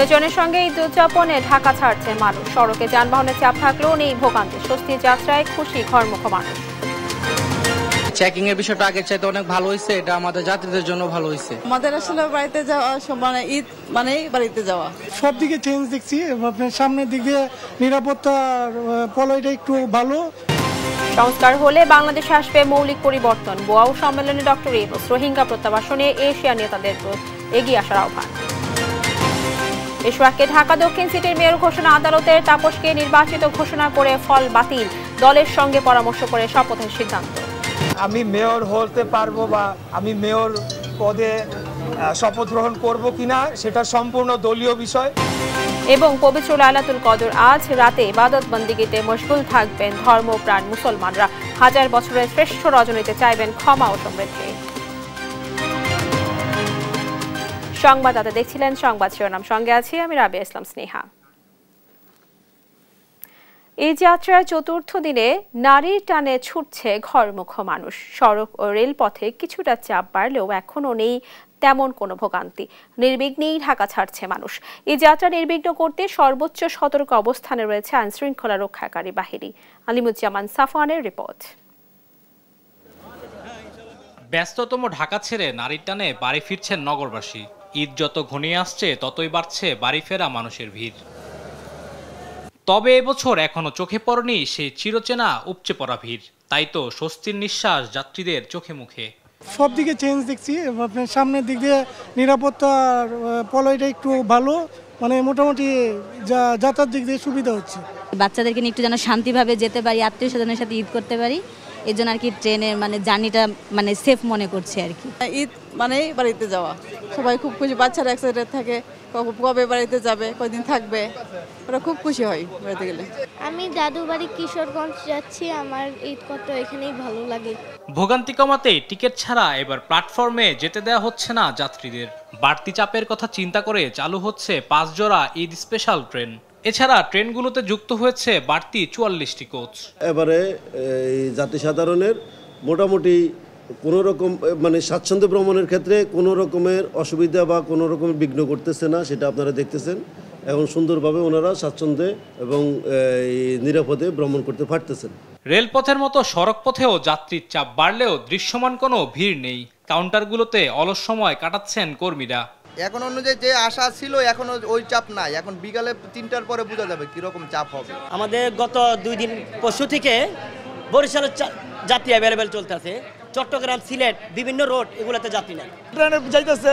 প্রিয়জনের সঙ্গে ঈদ উদযাপনে ঢাকা ছাড়ছে মানুষ। সড়কে যানবাহনের চাপ থাকলেও নেই ভোগান্তি। স্বস্তির যাত্রায় খুশি ঘরমুখ মানুষ। চেকিং এর বিষয়টা আগের চাইতে অনেক ভালো হয়েছে, এটা আমাদের যাত্রীদের জন্য ভালো হয়েছে। আমাদের আসলে বাড়িতে যাওয়া মানে ঈদ মানে বাড়িতে যাওয়া, সব দিকে চেঞ্জ দেখছি। সামনের দিক দিয়ে নিরাপত্তার পলয়টা একটু ভালো। সংস্কার হলে বাংলাদেশে আসবে মৌলিক পরিবর্তন। বোয়াও সম্মেলনে ডক্টর ইউনূস। রোহিঙ্গা প্রত্যাবাসনে এশিয়া নেতাদের এগিয়ে আসার আহ্বান। এশওয়াককে ঢাকা দক্ষিণ সিটির মেয়র ঘোষণা। আদালতের তাপসকে নির্বাচিত ঘোষণা করে ফল বাতিল। দলের সঙ্গে পরামর্শ করে শপথের সিদ্ধান্ত। আমি মেয়র হতে পারবো বা আমি মেয়র পদে শপথ গ্রহণ করব কিনা সেটা সম্পূর্ণ দলীয় বিষয়। এবং পবিত্র লাইলাতুল কদর আজ রাতে ইবাদত বন্দিগিতে মশগুল থাকবেন ধর্মপ্রাণ মুসলমানরা। হাজার বছরের শ্রেষ্ঠ রজনীতে চাইবেন ক্ষমা ও সমৃদ্ধি। সংবাদ দেখছিলেন সংবাদ শিরোনাম, সঙ্গে আছি আমি রাবিয়া ইসলাম স্নেহা। এই যাত্রার চতুর্থ দিনে নারীর টানে ছুটছে ঘরমুখ মানুষ। সড়ক ও রেলপথে কিছুটা চাপ বাড়লেও এখনও নেই তেমন কোনো ভোগান্তি। নির্বিঘ্নেই ঢাকা ছাড়ছে মানুষ। এই যাত্রা নির্বিঘ্ন করতে সর্বোচ্চ সতর্ক অবস্থানে রয়েছে আইন শৃঙ্খলা রক্ষাকারী বাহিনী। আলিমুজ্জামান সাফওয়ানের রিপোর্ট। ব্যস্ততম ঢাকা ছেড়ে নারীর টানে বাড়ি ফিরছেন নগরবাসী। ঈদ যত ঘনিয়ে আসছে ততই বাড়ছে বাড়ি ফেরা মানুষের ভিড়। তবে এবছর এখনো চোখে পড়েনি সেই চিরচেনা উপচে পড়া ভিড়। তাই তো স্বস্তির নিঃশ্বাস যাত্রীদের চোখে মুখে। সব দিকে চেঞ্জ দেখছি। সামনের দিক দিয়ে নিরাপত্তার পলয়টা একটু ভালো, মানে মোটামুটি যাতায়াত দিক দিয়ে সুবিধা হচ্ছে। বাচ্চাদেরকে নিয়ে একটু যেন শান্তিভাবে যেতে পারি, আত্মীয় স্বজনের সাথে ঈদ করতে পারি, এই জন্য আর কি ট্রেনের মানে জার্নিটা মানে সেফ মনে করছে আর কি। ঈদ মানে বাড়িতে যাওয়া, সবাই খুব খুশি। বাচ্চারা এক্সাইটেড থাকে, কবে বাড়িতে যাবে, কয়দিন থাকবে, ওরা খুব খুশি হয় বাড়িতে গেলে। আমি দাদু বাড়ি কিশোরগঞ্জ যাচ্ছি, আমার ঈদ করতে এখানেই ভালো লাগে। ভোগান্তি কমাতে টিকিট ছাড়া এবার প্ল্যাটফর্মে যেতে দেওয়া হচ্ছে না যাত্রীদের। বাড়তি চাপের কথা চিন্তা করে চালু হচ্ছে 5 জোড়া ঈদ স্পেশাল ট্রেন। এছাড়া ট্রেনগুলোতে যুক্ত হয়েছে বাড়তি 44টি কোচ। এবারে এই জাতি সাধারণের মোটামুটি কোনো রকম মানে স্বাচ্ছন্দ্য ভ্রমণের ক্ষেত্রে কোনো রকমের অসুবিধা বা কোনো রকমের বিঘ্ন করতেছে না, সেটা আপনারা দেখতেছেন। এখন সুন্দরভাবে ওনারা স্বাচ্ছন্দ্যে এবং নিরাপদে ভ্রমণ করতে পারতেছেন। রেলপথের মতো সড়ক পথেও যাত্রীর চাপ বাড়লেও দৃশ্যমান কোনো ভিড় নেই। কাউন্টারগুলোতে অলস সময় কাটাচ্ছেন কর্মীরা। এখন অনুযায়ী যে আশা ছিল এখন ওই চাপ নাই। এখন বিকালে 3টার পরে বোঝা যাবে কিরকম চাপ হবে। আমাদের গত 2 দিন পরশু থেকে বরিশালের যাত্রী অ্যাভেলেবেল চলতেছে। চট্টগ্রাম, সিলেট বিভিন্ন রোড এগুলোতে যাত্রী নাই। ট্রেনে যাইতেছে,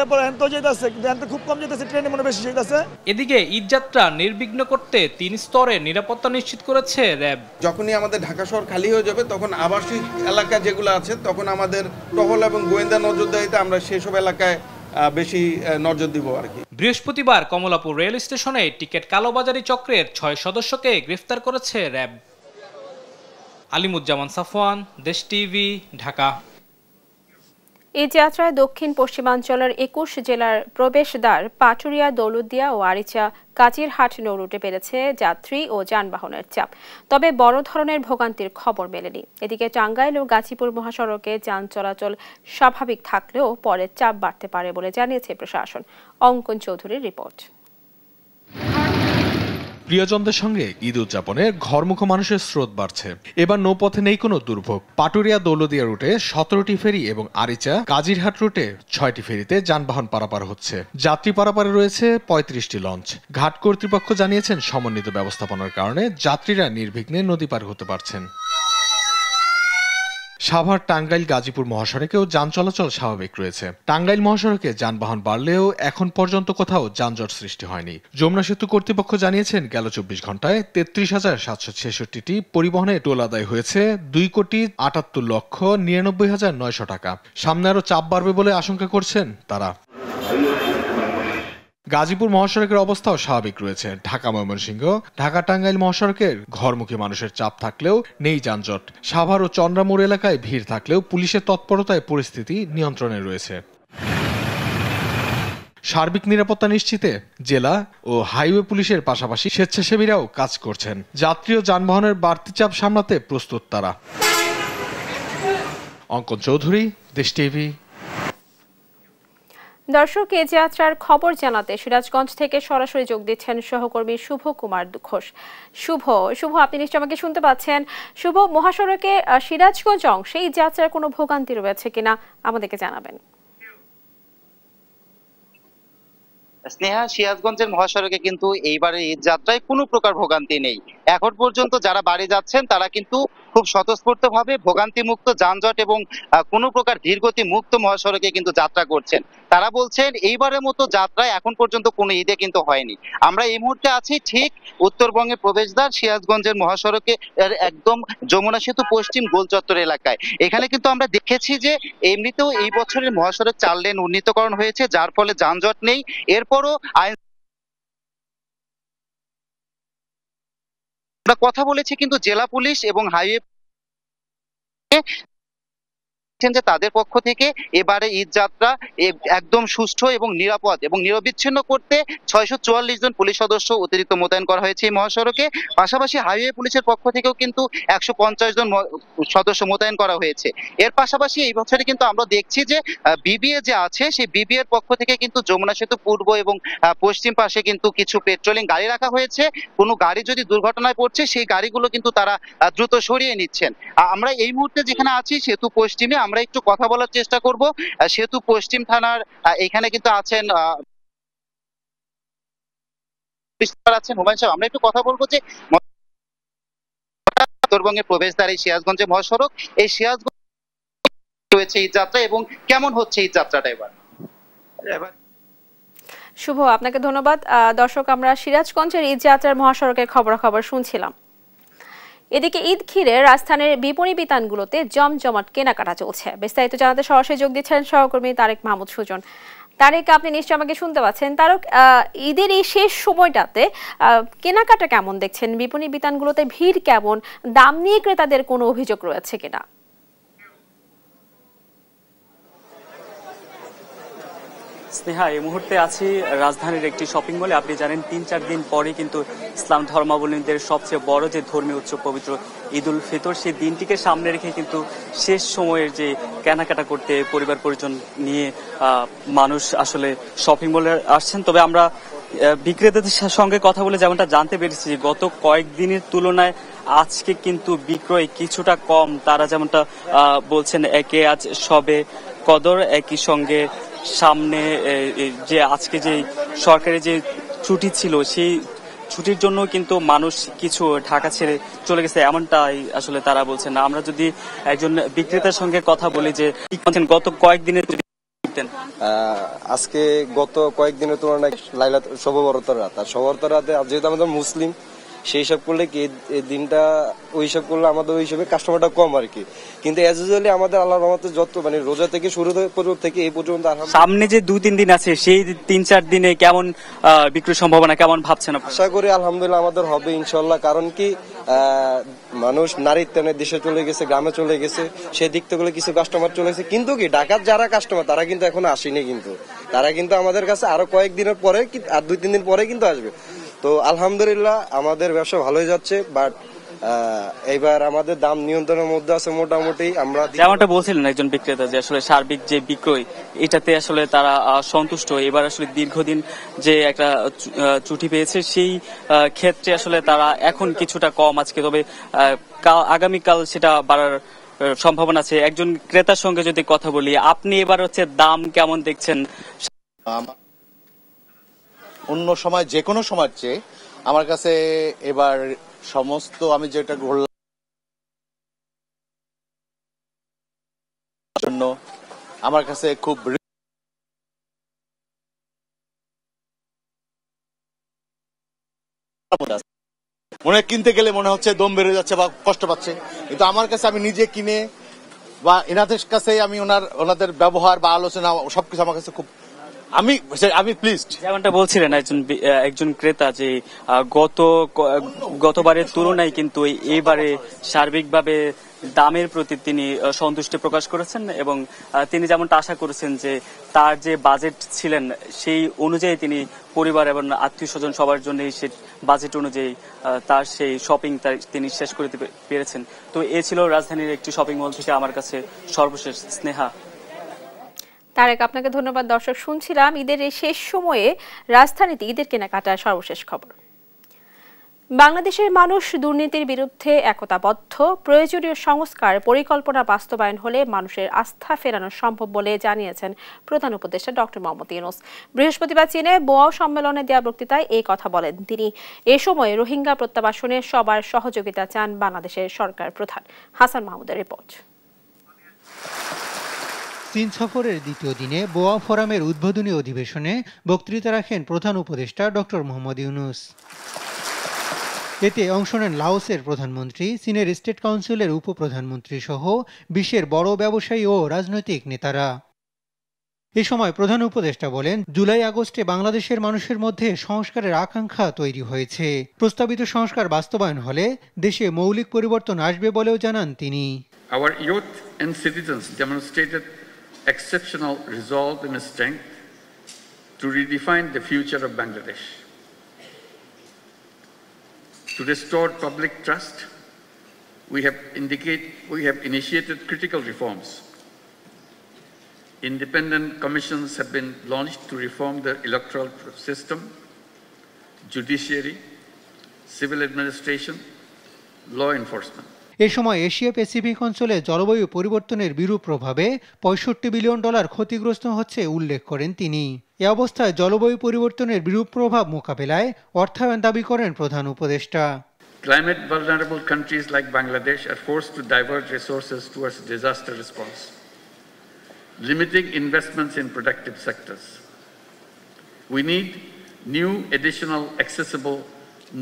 যাইতেছে, খুব কম যাইতেছে, ট্রেনে মনে বেশি যাইতেছে। এদিকে ঈদ যাত্রা নির্বিঘ্ন করতে 3 স্তরে নিরাপত্তা নিশ্চিত করেছে র্যাব। যখনই আমাদের ঢাকা শহর খালি হয়ে যাবে তখন আবাসিক এলাকা যেগুলো আছে তখন আমাদের টহল এবং গোয়েন্দা নজরদারিতে আমরা সেসব এলাকায় বেশি নজর দিব আর কি। বৃহস্পতিবার কমলাপুর রেল স্টেশনে টিকিট কালোবাজারি চক্রের 6 সদস্যকে গ্রেফতার করেছে র্যাব। আলিমুজ্জামান সাফওয়ান, দেশ টিভি, ঢাকা। এই যাত্রায় দক্ষিণ পশ্চিমাঞ্চলের 21 জেলার প্রবেশদ্বার পাটুরিয়া, দৌলতদিয়া ও আরিচা কাজিরহাট নৌ রুটে বেড়েছে যাত্রী ও যানবাহনের চাপ। তবে বড় ধরনের ভোগান্তির খবর মেলেনি। এদিকে টাঙ্গাইল ও গাজীপুর মহাসড়কে যান চলাচল স্বাভাবিক থাকলেও পরে চাপ বাড়তে পারে বলে জানিয়েছে প্রশাসন। অঙ্কন চৌধুরীর রিপোর্ট। প্রিয়জনদের সঙ্গে ঈদ উদযাপনে ঘরমুখ মানুষের স্রোত বাড়ছে। এবার নৌপথে নেই কোনো দুর্ভোগ। পাটুরিয়া দৌলতদিয়া রুটে 17টি ফেরি এবং আরিচা কাজিরহাট রুটে 6টি ফেরিতে যানবাহন পারাপার হচ্ছে। যাত্রী পারাপারে রয়েছে 35টি লঞ্চ। ঘাট কর্তৃপক্ষ জানিয়েছেন সমন্বিত ব্যবস্থাপনার কারণে যাত্রীরা নির্বিঘ্নে নদী পার হতে পারছেন। সাভার, টাঙ্গাইল, গাজীপুর মহাসড়কেও যান চলাচল স্বাভাবিক রয়েছে। টাঙ্গাইল মহাসড়কে যানবাহন বাড়লেও এখন পর্যন্ত কোথাও যানজট সৃষ্টি হয়নি। যমুনা সেতু কর্তৃপক্ষ জানিয়েছেন গেল 24 ঘন্টায় 33,766টি পরিবহনে টোল আদায় হয়েছে 2,78,99,900 টাকা। সামনে আরও চাপ বাড়বে বলে আশঙ্কা করছেন তারা। গাজীপুর মহাসড়কের অবস্থাও স্বাভাবিক রয়েছে। ঢাকা ময়মনসিংহ, ঢাকা টাঙ্গাইল মহাসড়কের ঘরমুখী মানুষের চাপ থাকলেও নেই যানজট। সাভার ও চন্দ্রামোড় এলাকায় ভিড় থাকলেও পুলিশের তৎপরতায় পরিস্থিতি নিয়ন্ত্রণে রয়েছে। সার্বিক নিরাপত্তা নিশ্চিতে জেলা ও হাইওয়ে পুলিশের পাশাপাশি স্বেচ্ছাসেবীরাও কাজ করছেন। যাত্রী ও যানবাহনের বাড়তি চাপ সামলাতে প্রস্তুত তারা। অঙ্কন চৌধুরী, দেশ টিভি। দর্শক, এই যাত্রার খবর জানাতে সিরাজগঞ্জ থেকে সরাসরি যোগ দিচ্ছেন সহকর্মী শুভ কুমার ঘোষ। শুভ, আপনি নিশ্চয় আমাকে শুনতে পাচ্ছেন। শুভ, মহাসড়কে সিরাজগঞ্জ অংশে এই যাত্রার কোনো ভোগান্তি রয়েছে কিনা আমাদেরকে জানাবেন। স্নেহা, সিরাজগঞ্জের মহাসড়কে কিন্তু এইবারে ঈদ যাত্রায় কোনো প্রকার ভোগান্তি নেই। এখন পর্যন্ত যারা বাড়ি যাচ্ছেন তারা কিন্তু খুব স্বতঃস্ফূর্ত ভাবে ভোগান্তি মুক্ত, যানজট এবং কোনো প্রকার ধীরগতি মুক্ত মহাসড়কে কিন্তু যাত্রা করছেন। তারা বলছেন এইবারের মতো যাত্রায় এখন পর্যন্ত কোনো ঈদে কিন্তু হয়নি। আমরা এই মুহূর্তে আছি ঠিক উত্তরবঙ্গের প্রবেশদ্বার সিরাজগঞ্জের মহাসড়কে একদম যমুনা সেতু পশ্চিম গোল চত্বর এলাকায়। এখানে কিন্তু আমরা দেখেছি যে এমনিতেও এই বছরের মহাসড়ক 4 লেন উন্নীতকরণ হয়েছে, যার ফলে যানজট নেই। এরপরও আমরা কথা বলেছি কিন্তু জেলা পুলিশ এবং হাইওয়ে যে তাদের পক্ষ থেকে এবারে ঈদ যাত্রা একদম সুষ্ঠু এবং নিরাপদ এবং নিরবিচ্ছিন্ন করতে 644 জন পুলিশ সদস্য অতিরিক্ত মোতায়েন করা হয়েছে এই মহাসড়কে। পাশাপাশি হাইওয়ে পুলিশের পক্ষ থেকেও কিন্তু 150 জন সদস্য মোতায়েন করা হয়েছে। এর পাশাপাশি এই বছরে কিন্তু আমরা দেখছি যে বিবিএ যে আছে সেই বিবিএর পক্ষ থেকে কিন্তু যমুনা সেতু পূর্ব এবং পশ্চিম পাশে কিন্তু কিছু পেট্রোলিং গাড়ি রাখা হয়েছে। কোনো গাড়ি যদি দুর্ঘটনায় পড়ছে সেই গাড়িগুলো কিন্তু তারা দ্রুত সরিয়ে নিচ্ছেন। আমরা এই মুহূর্তে যেখানে আছি সেতু পশ্চিমে, আমরা একটু কথা বলার চেষ্টা করব। সেতু পশ্চিম থানার এখানে কিন্তু আছেন হুমায়ুন সাহেব। আমরা একটু কথা বলবো যে উত্তরবঙ্গের প্রবেশদ্বার এই সিরাজগঞ্জের মহাসড়ক, এই সিরাজগঞ্জ রয়েছে ঈদ যাত্রা এবং কেমন হচ্ছে ঈদ যাত্রাটা এবার? শুভ, আপনাকে ধন্যবাদ। দর্শক, আমরা সিরাজগঞ্জের ঈদ যাত্রার মহাসড়কের খবরাখবর শুনছিলাম। এদিকে ঈদ ঘিরে রাজধানীর বিপণী বিতানগুলোতে জমজমাট কেনাকাটা চলছে। বিস্তারিত জানাতে সরাসরি যোগ দিচ্ছেন সহকর্মী তারেক মাহমুদ সুজন। তারেক, আপনি নিশ্চয় আমাকে শুনতে পাচ্ছেন। তারেক, ঈদের এই শেষ সময়টাতে কেনাকাটা কেমন দেখছেন? বিপণী বিতানগুলোতে ভিড় কেমন? দাম নিয়ে ক্রেতাদের কোনো অভিযোগ রয়েছে কিনা? স্নেহা, এই মুহূর্তে আছি রাজধানীর একটি শপিং মলে। আপনি জানেন 3-4 দিন পরে কিন্তু ইসলাম ধর্মাবলম্বীদের সবচেয়ে বড় যে ধর্মীয় উৎসব পবিত্র ঈদ উল ফিতর, সেই দিনটিকে সামনে রেখে কিন্তু শেষ সময়ের যে কেনাকাটা করতে পরিবার পরিজন নিয়ে মানুষ আসলে শপিং মলে আসছেন। তবে আমরা বিক্রেতাদের সঙ্গে কথা বলে যেমনটা জানতে পেরেছি, গত কয়েকদিনের তুলনায় আজকে কিন্তু বিক্রয় কিছুটা কম। তারা যেমনটা বলছেন, একে আজ সবে কদর, একই সঙ্গে সামনে যে আজকে যে সরকারি যে ছুটি ছিল সেই ছুটির জন্য কিন্তু মানুষ কিছু ঢাকা ছেড়ে চলে গেছে, এমনটাই আসলে তারা বলছেন। আমরা যদি একজন বিক্রেতার সঙ্গে কথা বলি যে গত কয়েকদিনের আজকে গত কয়েকদিনের তুলনায় লাইলাত শব বরাতের রাত, আর শব বরাতের রাতে যেহেতু আমাদের মুসলিম, সেই হিসাব করলে কি এই দিনটা ওই হিসাব করলে আমাদের ওই হিসাবে কাস্টমারটা কম আর কি। কিন্তু এজ ইউজুয়ালি আমাদের আল্লাহর রহমতে যত রোজা থেকে শুরু থেকে এই পর্যন্ত সামনে যে 2-3 দিন আছে, সেই 3-4 দিনে কেমন বিক্রির সম্ভাবনা কেমন ভাবছেন? আশা করি আলহামদুলিল্লাহ আমাদের হবে ইনশাল্লাহ। কারণ কি মানুষ নারীর টানে দেশে চলে গেছে, গ্রামে চলে গেছে, সেই দিক থেকে কিছু কাস্টমার চলে গেছে। কিন্তু কি ঢাকার যারা কাস্টমার তারা কিন্তু এখনো আসেনি, কিন্তু তারা কিন্তু আমাদের কাছে আরো কয়েকদিনের পরে আর 2-3 দিন পরে কিন্তু আসবে। তো আলহামদুলিল্লাহ আমাদের ব্যবসা ভালোই যাচ্ছে, বাট এইবার আমাদের দাম নিয়ন্ত্রণের মধ্যে আছে মোটামুটি। আমরা যেমনটা বলছিলেন একজন বিক্রেতা যে আসলে সার্বিক যে বিক্রয় এটাতে আসলে তারা সন্তুষ্ট। এবার আসলে দীর্ঘদিন যে একটা ছুটি পেয়েছে সেই ক্ষেত্রে আসলে তারা এখন কিছুটা কম আজকে, তবে আগামীকাল সেটা বাড়ার সম্ভাবনা আছে। একজন ক্রেতার সঙ্গে যদি কথা বলি, আপনি এবার হচ্ছে দাম কেমন দেখছেন? অন্য সময় যে কোনো সময়ের চেয়ে আমার কাছে এবার সমস্ত আমি যেটা ঘুরলাম জন্য আমার কাছে খুব মনে কিনতে গেলে মনে হচ্ছে দম বেড়ে যাচ্ছে বা কষ্ট পাচ্ছে, কিন্তু আমার কাছে আমি নিজে কিনে বা এনাদের কাছে আমি ওনাদের ব্যবহার বা আলোচনা সবকিছু আমার কাছে খুব আমি প্লিজড। যেমনটা বলছিলেন একজন ক্রেতা যে গতবারের তুলনায় কিন্তু এইবারে সার্বিকভাবে দামের প্রতি তিনি সন্তুষ্টি প্রকাশ করেছেন এবং তিনি যেমনটা আশা করেছেন যে তার যে বাজেট ছিলেন সেই অনুযায়ী তিনি পরিবার এবং আত্মীয় স্বজন সবার জন্য সেই বাজেট অনুযায়ী তার সেই শপিং তিনি শেষ করতে পেরেছেন। তো এ ছিল রাজধানীর একটি শপিং মল থেকে আমার কাছে সর্বশেষ। স্নেহা। তারেক, আপনাকে ধন্যবাদ। দর্শক, শুনছিলাম ঈদের এই শেষ সময়ে রাজধানীতে ঈদের কেনাকাটার সর্বশেষ খবর। বাংলাদেশের মানুষ দুর্নীতির বিরুদ্ধে একতাবদ্ধ। প্রয়োজনীয় সংস্কার পরিকল্পনা বাস্তবায়ন হলে মানুষের আস্থা ফেরানো সম্ভব বলে জানিয়েছেন প্রধান উপদেষ্টা ডক্টর মোহাম্মদ ইউনূস। বৃহস্পতিবার চীনে বোয়াও সম্মেলনে দেওয়া বক্তৃতায় এই কথা বলেন তিনি। এ সময় রোহিঙ্গা প্রত্যাবাসনে সবার সহযোগিতা চান বাংলাদেশের সরকার প্রধান। হাসান মাহমুদের রিপোর্ট। চীন সফরের দ্বিতীয় দিনে বোয়া ফোরামের উদ্বোধনী অধিবেশনে বক্তৃতা রাখেন প্রধান উপদেষ্টা ডক্টর মোহাম্মদ ইউনূস। এতে অংশ নেন লাওসের প্রধানমন্ত্রী, চীনের স্টেট কাউন্সিলের উপপ্রধানমন্ত্রী সহ বিশ্বের বড় ব্যবসায়ী ও রাজনৈতিক নেতারা। এ সময় প্রধান উপদেষ্টা বলেন, জুলাই আগস্টে বাংলাদেশের মানুষের মধ্যে সংস্কারের আকাঙ্ক্ষা তৈরি হয়েছে। প্রস্তাবিত সংস্কার বাস্তবায়ন হলে দেশে মৌলিক পরিবর্তন আসবে বলেও জানান তিনি। Our youth and citizens demonstrated exceptional resolve and strength to redefine the future of Bangladesh. To restore public trust, we have initiated critical reforms. Independent commissions have been launched to reform the electoral system, judiciary, civil administration, law enforcement. এ সময় Asia Pacific অঞ্চলে জলবায়ু পরিবর্তনের বিরূপ প্রভাবে $65 billion ক্ষতিগ্রস্ত হচ্ছে উল্লেখ করেন তিনি। এ অবস্থায় জলবায়ু পরিবর্তনের বিরূপ প্রভাব মোকাবেলায় অর্থায়ন দাবি করেন প্রধান উপদেষ্টা। Climate vulnerable countries like Bangladesh are forced to divert resources towards disaster response, limiting investments in productive sectors. We need new, additional, accessible,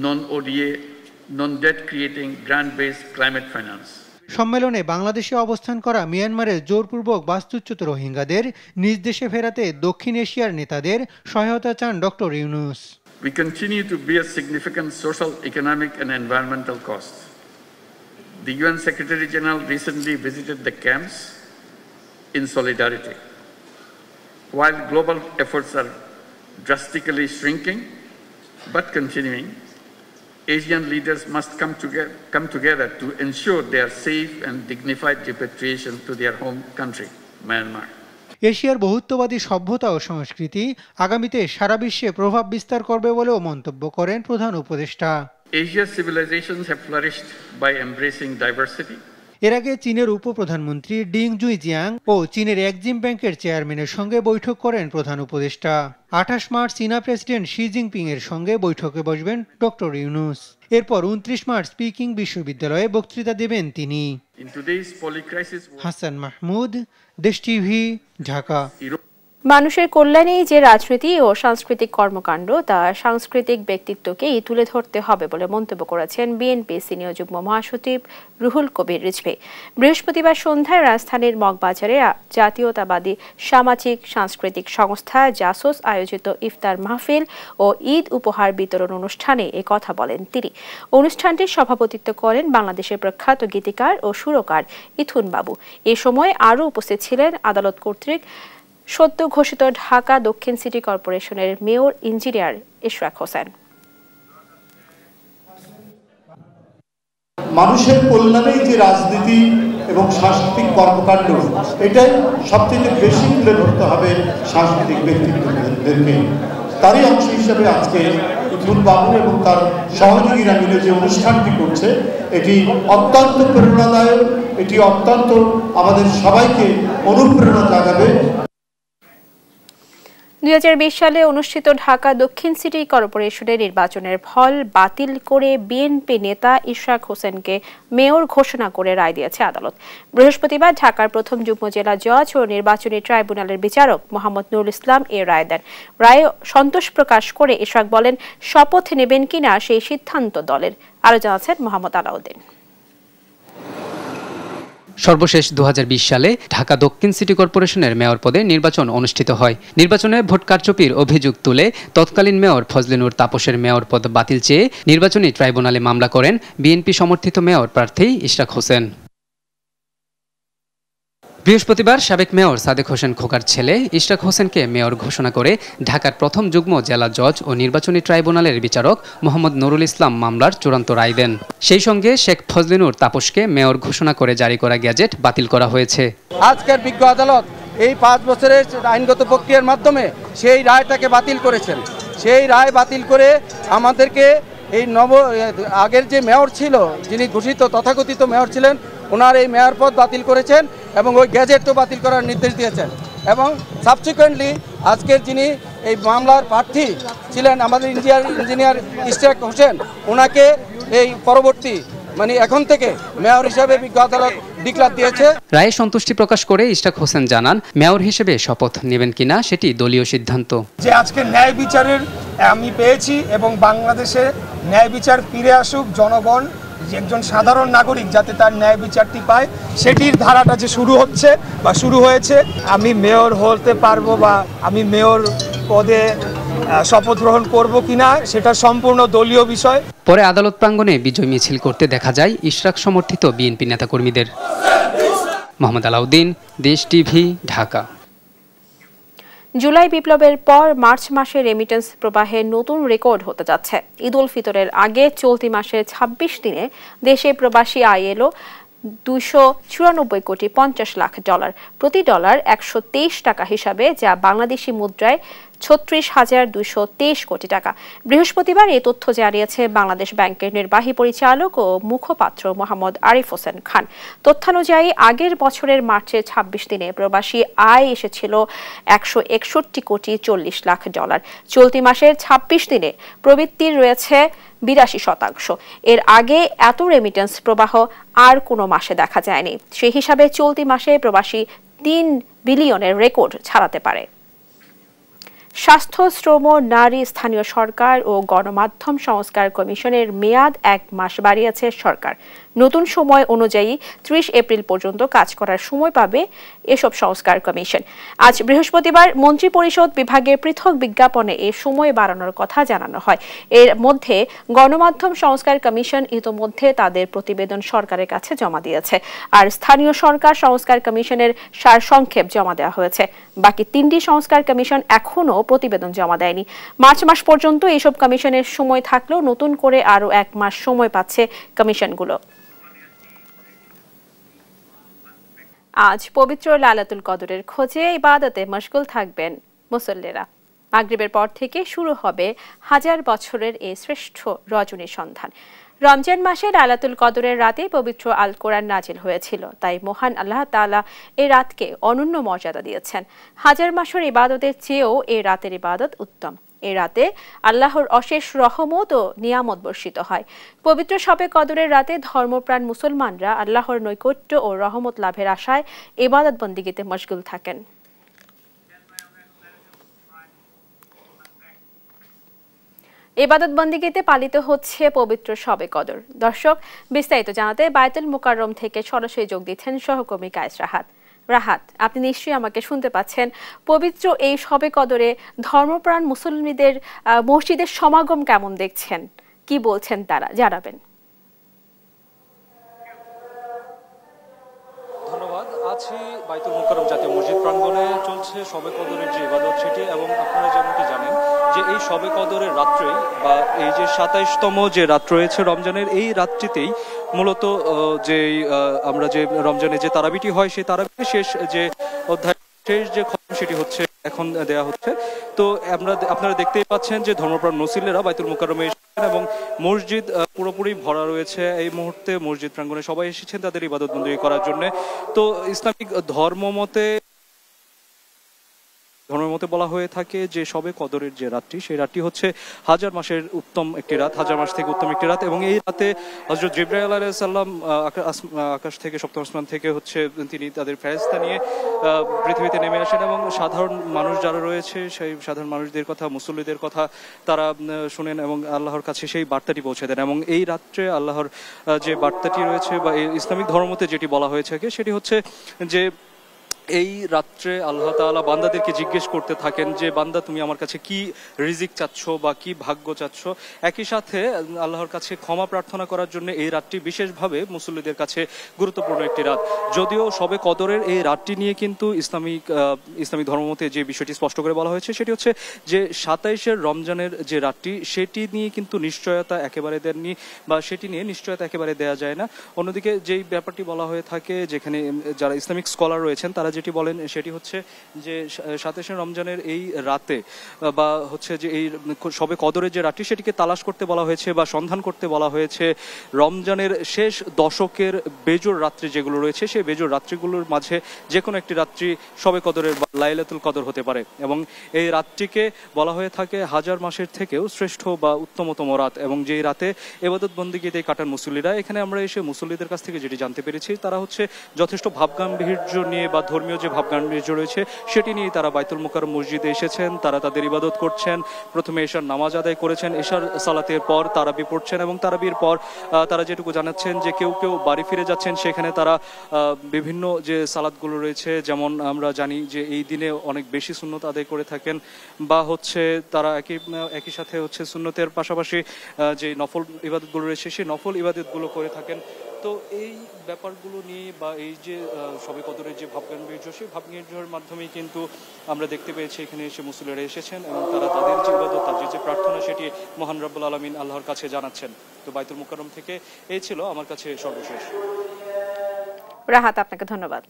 non-ODA, non-debt creating grant-based climate finance. সম্মেলনে বাংলাদেশে অবস্থান করা মিয়ানমারের জোরপূর্বক বাস্তুচ্যুত রোহিঙ্গাদের নিজ দেশে ফেরাতে দক্ষিণ এশিয়ার নেতাদের সহায়তা চান doctor Yunus. We continue to bear significant social, economic and environmental costs. The UN Secretary General recently visited the camps in solidarity. While global efforts are drastically shrinking but continuing, Asian leaders must come together to ensure their safe and dignified repatriation to their home country, Myanmar. এশিয়ার বহুত্ববাদী সভ্যতা ও সংস্কৃতি আগামীতে সারা বিশ্বে প্রভাব বিস্তার করবে বলেও মন্তব্য করেন প্রধান উপদেষ্টা। Asia's civilizations have flourished by embracing diversity. এর আগে চীনের উপপ্রধানমন্ত্রী ডিং জুই জিয়াং ও চীনের এক্সিম ব্যাংকের চেয়ারম্যানের সঙ্গে বৈঠক করেন প্রধান উপদেষ্টা। 28 মার্চ চীনা প্রেসিডেন্ট শি জিনপিং এর সঙ্গে বৈঠকে বসবেন ডক্টর ইউনূস। এরপর 29 মার্চ পিকিং বিশ্ববিদ্যালয়ে বক্তৃতা দেবেন তিনি। হাসান মাহমুদ, দেশ টিভি, ঢাকা। মানুষের কল্যাণেই যে রাজনীতি ও সাংস্কৃতিক কর্মকাণ্ড, তা সাংস্কৃতিক ব্যক্তিত্বকেই তুলে ধরতে হবে বলে মন্তব্য করেছেন বিএনপি সিনিয়র যুগ্ম মহাসচিব রুহুল কবির রিজভী। বৃহস্পতিবার সন্ধ্যায় রাজধানীর মগবাজারে জাতীয়তাবাদী সামাজিক সাংস্কৃতিক সংস্থা জাসোস আয়োজিত ইফতার মাহফিল ও ঈদ উপহার বিতরণ অনুষ্ঠানে এ কথা বলেন তিনি। অনুষ্ঠানটির সভাপতিত্ব করেন বাংলাদেশের প্রখ্যাত গীতিকার ও সুরকার ইথুন বাবু। এ সময় আরও উপস্থিত ছিলেন আদালত কর্তৃক সদ্য ঘোষিত ঢাকা দক্ষিণ সিটি কর্পোরেশনের মেয়র ইঞ্জিনিয়ার ইশরাক হোসেন। মানুষের কল্যাণেই যে রাজনীতি এবং সাংস্কৃতিক কর্মকাণ্ড, এটাই সবথেকে বেশি তুলে ধরতে হবে সাংস্কৃতিক ব্যক্তিত্বদেরকে। তারই অংশ হিসেবে আজকে ইথুন বাবু এবং তার সহযোগীরা মিলে যে অনুষ্ঠানটি করছে, এটি অত্যন্ত প্রেরণাদায়ক, এটি অত্যন্ত আমাদের সবাইকে অনুপ্রেরণা জাগাবে। 2020 সালে অনুষ্ঠিত ঢাকা দক্ষিণ সিটি কর্পোরেশনের নির্বাচনের ফল বাতিল করে বিএনপি নেতা ইশরাক হোসেনকে মেয়র ঘোষণা করে রায় দিয়েছে আদালত। বৃহস্পতিবার ঢাকার প্রথম যুগ্ম জেলা জজ ও নির্বাচনী ট্রাইব্যুনালের বিচারক মোহাম্মদ নুরুল ইসলাম এ রায় দেন। রায়ে সন্তোষ প্রকাশ করে ইশরাক বলেন, শপথ নেবেন কিনা সেই সিদ্ধান্ত দলের। আরো জানাচ্ছেন মোহাম্মদ আলাউদ্দিন। সর্বশেষ 2020 সালে ঢাকা দক্ষিণ সিটি কর্পোরেশনের মেয়র পদে নির্বাচন অনুষ্ঠিত হয়। নির্বাচনে ভোট কারচুপির অভিযোগ তুলে তৎকালীন মেয়র ফজলে নূর তাপসের মেয়র পদ বাতিল চেয়ে নির্বাচনী ট্রাইব্যুনালে মামলা করেন বিএনপি সমর্থিত মেয়র প্রার্থী ইশরাক হোসেন। বৃহস্পতিবার সাবেক মেয়র সাদেক হোসেন খোকার ছেলে ইশরাক হোসেনকে মেয়র ঘোষণা করে ঢাকার প্রথম যুগ্ম জেলা জজ ও নির্বাচনী ট্রাইব্যুনালের বিচারক মোহাম্মদ নুরুল ইসলাম মামলার চূড়ান্ত রায় দেন। সেই সঙ্গে শেখ ফজলে নূর তাপসকে মেয়র ঘোষণা করে জারি করা গ্যাজেট বাতিল করা হয়েছে। আজকের বিজ্ঞ আদালত এই 5 বছরের আইনগত প্রক্রিয়ার মাধ্যমে সেই রায়টাকে বাতিল করেছেন। সেই রায় বাতিল করে আমাদেরকে এই আগের যে মেয়র ছিল, যিনি ঘোষিত তথাকথিত মেয়র ছিলেন, ওনার এই মেয়র পদ বাতিল করেছেন এবং ওই গ্যাজেটও বাতিল করার নির্দেশ দিয়েছেন। এবং সাবসিকুয়েন্টলি আজকের যিনি এই মামলার প্রার্থী ছিলেন আমাদের ইঞ্জিনিয়ার ইশতিয়াক হোসেন, ওনাকে এই পরবর্তী এখন থেকে মেয়র হিসাবে বিজ্ঞ আদালত ডিক্লার দিয়েছে। রায়ে সন্তুষ্টি প্রকাশ করে ইশতিয়াক হোসেন জানান, মেয়র হিসেবে শপথ নেবেন কিনা সেটি দলীয় সিদ্ধান্ত। যে আজকে ন্যায় বিচারের আমি পেয়েছি এবং বাংলাদেশে ন্যায় বিচার ফিরে আসুক, জনগণ একজন সাধারণ নাগরিক যাতে তার ন্যায় বিচারটি পায়, সেটির ধারাটা যে শুরু হচ্ছে বা শুরু হয়েছে। আমি মেয়র হতে পারবো বা আমি মেয়র পদে শপথ গ্রহণ করব কিনা সেটা সম্পূর্ণ দলীয় বিষয়। পরে আদালত প্রাঙ্গণে বিজয় মিছিল করতে দেখা যায় ইশরাক সমর্থিত বিএনপি নেতাকর্মীদের। মোহাম্মদ আলাউদ্দিন, দেশ টিভি, ঢাকা। জুলাই বিপ্লবের পর মার্চ মাসে রেমিটেন্স প্রবাহে নতুন রেকর্ড হতে যাচ্ছে। ঈদ উল ফিতরের আগে চলতি মাসের 26 দিনে দেশে প্রবাসী আয় এলো $294.50 কোটি। প্রতি ডলার 123 টাকা হিসাবে, যা বাংলাদেশি মুদ্রায় 36,223 কোটি টাকা। বৃহস্পতিবার এই তথ্য জানিয়েছে বাংলাদেশ ব্যাংকের নির্বাহী পরিচালক ও মুখপাত্র মোহাম্মদ আরিফ হোসেন খান। তথ্যানুযায়ী আগের বছরের মার্চের 26 দিনে প্রবাসী আয় এসেছিল $161.40 কোটি। চলতি মাসের 26 দিনে প্রবৃদ্ধি রয়েছে 82%। এর আগে এত রেমিটেন্স প্রবাহ আর কোনো মাসে দেখা যায়নি। সেই হিসাবে চলতি মাসে প্রবাসী 3 বিলিয়নের রেকর্ড ছাড়াতে পারে। স্বাস্থ্য, শ্রম, নারী, স্থানীয় সরকার ও গণমাধ্যম সংস্কার কমিশনের মেয়াদ 1 মাস বাড়িয়েছে সরকার। নতুন সময় অনুযায়ী 30 এপ্রিল পর্যন্ত কাজ করার সময় পাবে এসব সংস্কার কমিশন। আজ বৃহস্পতিবার মন্ত্রিপরিষদ বিভাগের পৃথক বিজ্ঞাপনে এই সময় বাড়ানোর কথা জানানো হয়। এর মধ্যে গণমাধ্যম সংস্কার কমিশন ইতোমধ্যে তাদের প্রতিবেদন সরকারের কাছে জমা দিয়েছে, আর স্থানীয় সরকার সংস্কার কমিশনের সারসংক্ষেপ জমা দেওয়া হয়েছে। বাকি 3টি সংস্কার কমিশন এখনও প্রতিবেদন জমা দেয়নি। মার্চ মাস পর্যন্ত এইসব কমিশনের সময় থাকলেও নতুন করে আরও 1 মাস সময় পাচ্ছে কমিশনগুলো। আজ পবিত্র লাইলাতুল কদরের খোঁজে ইবাদতে মশগুল থাকবেন মুসল্লিরা। মাগরিবের পর থেকে শুরু হবে হাজার বছরের এই শ্রেষ্ঠ রজনীর সন্ধান। রমজান মাসে লাইলাতুল কদরের রাতে পবিত্র আল কোরআন নাজিল হয়েছিল, তাই মহান আল্লাহ তাআলা এই রাতকে অনন্য মর্যাদা দিয়েছেন। হাজার মাসের ইবাদতের চেয়েও এই রাতের ইবাদত উত্তম। এই রাতে আল্লাহর অশেষ রহমত ও নিয়ামত বর্ষিত হয়। পবিত্র শবে কদরের রাতে ধর্মপ্রাণ মুসলমানরা আল্লাহর নৈকট্য ও রহমত লাভের আশায় ইবাদত বন্দিগিতে মশগুল থাকেন। ইবাদত বন্দিগিতে পালিত হচ্ছে পবিত্র শবে কদর। দর্শক, বিস্তারিত জানাতে বায়তুল মুকাররম থেকে সরাসরি যোগ দিচ্ছেন সহকর্মী কায়েস রাহাত। রাহাত, আপনি নিশ্চয়ই আমাকে শুনতে পাচ্ছেন। পবিত্র এই শবে কদরে ধর্মপ্রাণ মুসলমানদের মসজিদের সমাগম কেমন দেখছেন, কি বলছেন তারা, জানাবেন। ধন্যবাদ। আছি বায়তুল মুকাররম জাতীয় মসজিদ প্রাঙ্গণে। চলছে শবে কদরের যে ইবাদত সেটি, এবং আপনারা যেমনটি জানেন যে এই শবে কদরের রাত্রেই বা এই যে 27তম যে রাত রয়েছে রমজানের, এই রাত্রিতেই মূলত যে আমরা যে রমজানে যে তারাবিটি হয় সেই তারাবিটি শেষ যে অধ্যায় শেষ যে খতম সেটি হচ্ছে এখন দেয়া হচ্ছে। তো আপনারা দেখতেই পাচ্ছেন যে ধর্মপ্রাণ মুসল্লিরা বায়তুল মুকাররমে এসেছেন এবং মসজিদ পুরোপুরি ভরা রয়েছে। এই মুহূর্তে মসজিদ প্রাঙ্গণে সবাই এসেছেন তাদের ইবাদত বন্দেগী করার জন্য। তো ইসলামিক ধর্মের মতে বলা হয়ে থাকে যে শবে কদরের যে রাতটি, সেই রাতটি হচ্ছে হাজার মাসের উত্তম একটি রাত, হাজার মাস থেকে উত্তম একটি রাত। এবং এই রাতে হযরত জিবরাইল আলাইহিস সালাম আকাশ থেকে সপ্তম আসমান থেকে তিনি তাদের ফেরেশতা নিয়ে পৃথিবীতে নেমে আসেন এবং সাধারণ মানুষ যারা রয়েছে সেই সাধারণ মানুষদের কথা, মুসল্লিদের কথা তারা শুনেন এবং আল্লাহর কাছে সেই বার্তাটি পৌঁছে দেন। এবং এই রাত্রে আল্লাহর যে বার্তাটি রয়েছে বা ইসলামিক ধর্মতে যেটি বলা হয়ে থাকে সেটি হচ্ছে যে এই রাত্রে আল্লাহ তাআলা বান্দাদেরকে জিজ্ঞেস করতে থাকেন যে বান্দা তুমি আমার কাছে কি রিজিক চাচ্ছ বা কি ভাগ্য চাচ্ছ। একই সাথে আল্লাহর কাছে ক্ষমা প্রার্থনা করার জন্য এই রাতটি বিশেষভাবে মুসল্লিদের কাছে গুরুত্বপূর্ণ একটি রাত। যদিও শবে কদরের এই রাতটি নিয়ে কিন্তু ইসলামিক ধর্মমতে যে বিষয়টি স্পষ্ট করে বলা হয়েছে সেটি হচ্ছে যে 27 রমজানের যে রাতটি সেটি নিয়ে কিন্তু নিশ্চয়তা একেবারে দেননি বা সেটি নিয়ে নিশ্চয়তা একেবারে দেয়া যায় না। অন্যদিকে যেই ব্যাপারটি বলা হয়ে থাকে, যেখানে যারা ইসলামিক স্কলার রয়েছেন তারা যেটি বলেন সেটি হচ্ছে যে 27শে রমজানের এই রাতে বা হচ্ছে যে এই সবে কদরের যে রাতটি সেটিকে তালাশ করতে বলা হয়েছে বা সন্ধান করতে বলা হয়েছে রমজানের শেষ দশকের বেজোড় রাত্রি যেগুলো রয়েছে সেই বেজোড় রাত্রিগুলোর মাঝে যে কোনো একটি রাত্রি সবে কদরের বা লাইলাতুল কদর হতে পারে এবং এই রাতটিকে বলা হয়ে থাকে হাজার মাসের থেকেও শ্রেষ্ঠ বা উত্তমতম রাত এবং যেই রাতে ইবাদত বন্দেগীতে কাটান মুসল্লিরা। এখানে আমরা এসে মুসল্লিদের কাছ থেকে যেটি জানতে পেরেছি তারা হচ্ছে যথেষ্ট ভাবগাম্ভীর্য নিয়ে বা ধর্মীয় যে ভাবগাম্ভীর্য রয়েছে সেটি নিয়ে তারা বাইতুল মুকাররম মসজিদে এসেছেন, তারা তাদের ইবাদত করছেন, প্রথমে এশার নামাজ আদায় করেছেন, এশার সালাতের পর তারাবি পড়ছেন এবং তারাবির পর তারা যেটুকু জানাচ্ছেন যে কেউ কেউ বাড়ি ফিরে যাচ্ছেন, সেখানে তারা বিভিন্ন যে সালাতগুলো রয়েছে যেমন আমরা জানি যে এই দিনে অনেক বেশি সুন্নত আদায় করে থাকেন বা হচ্ছে তারা একই সাথে হচ্ছে সুন্নতের পাশাপাশি যে নফল ইবাদতগুলো রয়েছে সেই নফল ইবাদতগুলো করে থাকেন। তো এই ব্যাপারগুলো নিয়ে বা এই যে সবে কদরের যে ভাবগাম্ভীর্য সেই ভাবগাম্ভীর্যের মাধ্যমেই কিন্তু আমরা দেখতে পেয়েছি এখানে এসে মুসল্লিরা এসেছেন এবং তারা তাদের যে ইবাদত তাদের যে প্রার্থনা সেটি মহান রব্বুল আলামিন আল্লাহর কাছে জানাচ্ছেন। তো বাইতুল মুকাররম থেকে এই ছিল আমার কাছে সর্বশেষ। রাহাত, আপনাকে ধন্যবাদ।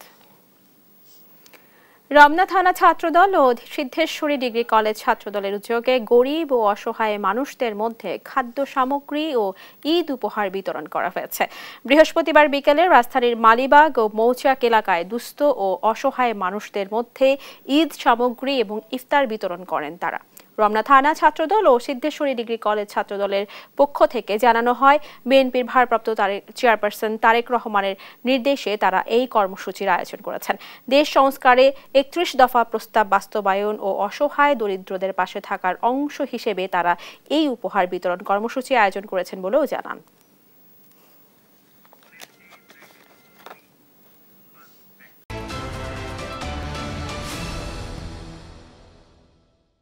রমনা থানা ছাত্রদল ও সিদ্ধেশ্বরী ডিগ্রি কলেজ ছাত্রদলের উদ্যোগে গরিব ও অসহায় মানুষদের মধ্যে খাদ্য সামগ্রী ও ঈদ উপহার বিতরণ করা হয়েছে। বৃহস্পতিবার বিকেলে রাজধানীর মালিবাগ ও মৌচাক এলাকায় দুস্থ ও অসহায় মানুষদের মধ্যে ঈদ সামগ্রী এবং ইফতার বিতরণ করেন তারা। রমনা থানা ছাত্রদল ও সিদ্ধেশ্বরী ডিগ্রি কলেজ ছাত্রদলের পক্ষ থেকে জানানো হয়, বিএনপির ভারপ্রাপ্ত চেয়ারপারসন তারেক রহমানের নির্দেশে তারা এই কর্মসূচির আয়োজন করেছেন। দেশ সংস্কারে 31 দফা প্রস্তাব বাস্তবায়ন ও অসহায় দরিদ্রদের পাশে থাকার অংশ হিসেবে তারা এই উপহার বিতরণ কর্মসূচি আয়োজন করেছেন বলেও জানান।